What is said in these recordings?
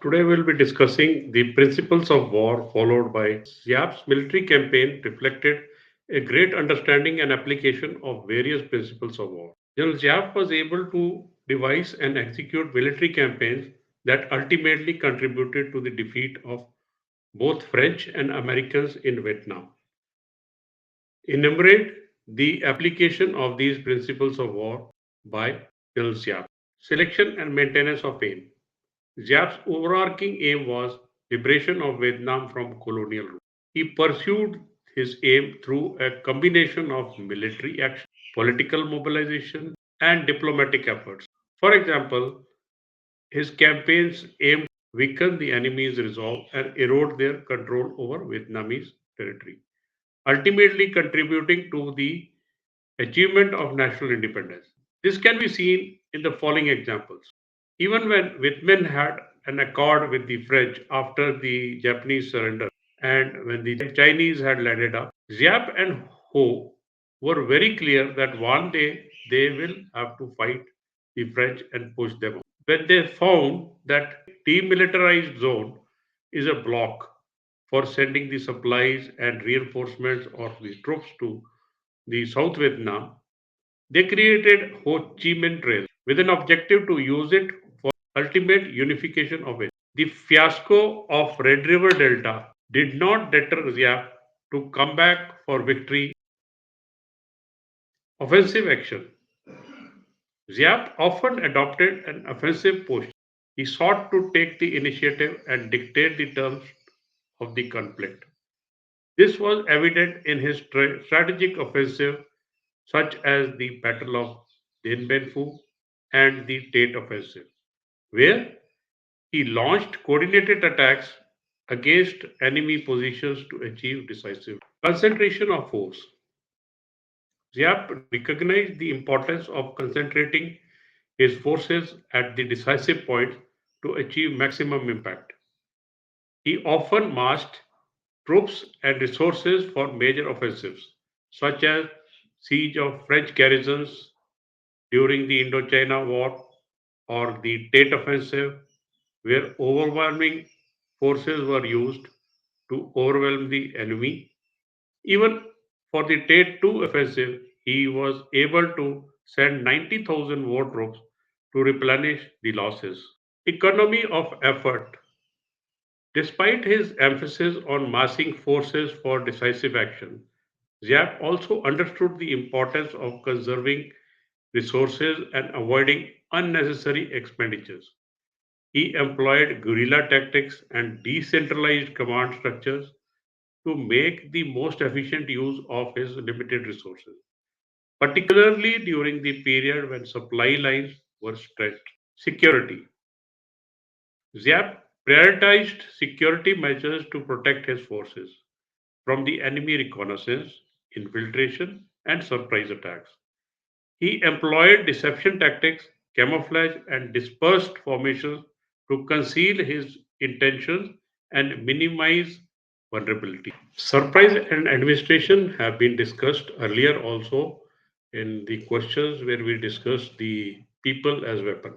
Today we'll be discussing the principles of war followed by Giap's military campaign reflected a great understanding and application of various principles of war. General Giap was able to devise and execute military campaigns that ultimately contributed to the defeat of both French and Americans in Vietnam. Enumerate the application of these principles of war by General Giap. Selection and maintenance of aim. Giap's overarching aim was liberation of Vietnam from colonial rule. He pursued his aim through a combination of military action, political mobilization, and diplomatic efforts. For example, his campaigns aimed to weaken the enemy's resolve and erode their control over Vietnamese territory, ultimately contributing to the achievement of national independence. This can be seen in the following examples. Even when Whitman had an accord with the French after the Japanese surrender, and when the Chinese had landed up, Giap and Ho were very clear that one day they will have to fight the French and push them out. When they found that demilitarized zone is a block for sending the supplies and reinforcements of the troops to the South Vietnam, they created Ho Chi Minh Trail with an objective to use it for ultimate unification of it. The fiasco of Red River Delta did not deter Giap to come back for victory. Offensive action. Giap often adopted an offensive posture. He sought to take the initiative and dictate the terms of the conflict. This was evident in his strategic offensive, such as the Battle of Dien Bien Phu and the Tate Offensive, where he launched coordinated attacks against enemy positions to achieve decisive concentration of force. Giap recognized the importance of concentrating his forces at the decisive point to achieve maximum impact. He often massed troops and resources for major offensives, such as siege of French garrisons during the Indochina War or the Tate Offensive, where overwhelming forces were used to overwhelm the enemy. Even for the Tate II offensive, he was able to send 90,000 war troops to replenish the losses. Economy of effort. Despite his emphasis on massing forces for decisive action, Giap also understood the importance of conserving resources and avoiding unnecessary expenditures. He employed guerrilla tactics and decentralized command structures to make the most efficient use of his limited resources, particularly during the period when supply lines were stretched. Security. Giap prioritized security measures to protect his forces from the enemy reconnaissance, infiltration, and surprise attacks. He employed deception tactics, camouflage, and dispersed formations to conceal his intentions and minimize vulnerability. Surprise and administration have been discussed earlier also in the questions where we discussed the people as weapon.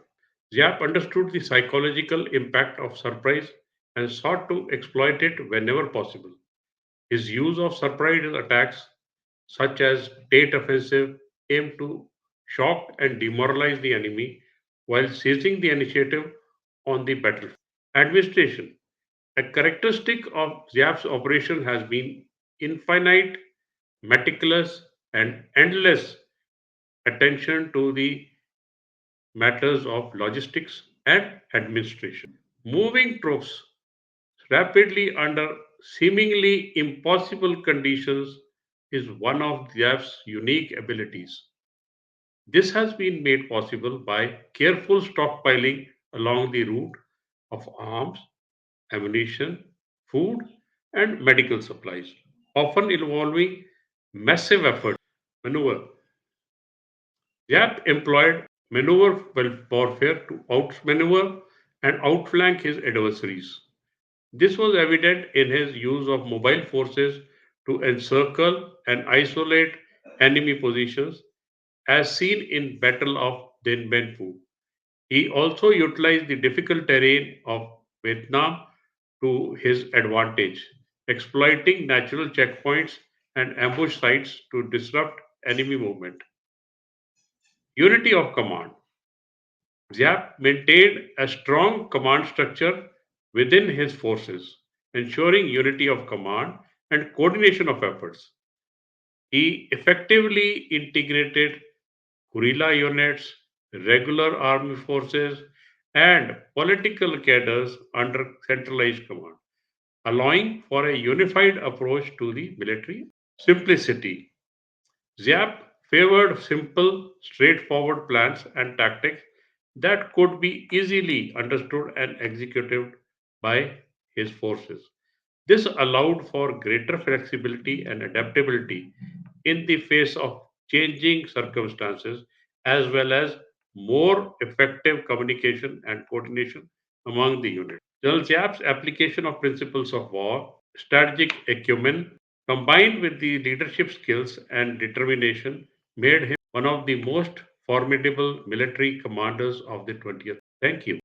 Giap understood the psychological impact of surprise and sought to exploit it whenever possible. His use of surprise attacks, such as Tate offensive, aimed to shock and demoralize the enemy while seizing the initiative on the battlefield. Administration. A characteristic of Giap's operation has been infinite, meticulous, and endless attention to the matters of logistics and administration. Moving troops rapidly under seemingly impossible conditions is one of Giap's unique abilities. This has been made possible by careful stockpiling along the route of arms, ammunition, food, and medical supplies, often involving massive effort. Maneuver. Yap employed maneuver warfare to outmaneuver and outflank his adversaries. This was evident in his use of mobile forces to encircle and isolate enemy positions, as seen in Battle of Dien Bien Phu. He also utilized the difficult terrain of Vietnam to his advantage, exploiting natural checkpoints and ambush sites to disrupt enemy movement. Unity of command. Giap maintained a strong command structure within his forces, ensuring unity of command and coordination of efforts. He effectively integrated guerrilla units, regular army forces, and political cadres under centralized command, allowing for a unified approach to the military. Simplicity. Giap favored simple, straightforward plans and tactics that could be easily understood and executed by his forces. This allowed for greater flexibility and adaptability in the face of changing circumstances, as well as more effective communication and coordination among the units. General Giap's application of principles of war, strategic acumen, combined with the leadership skills and determination, made him one of the most formidable military commanders of the 20th. Thank you.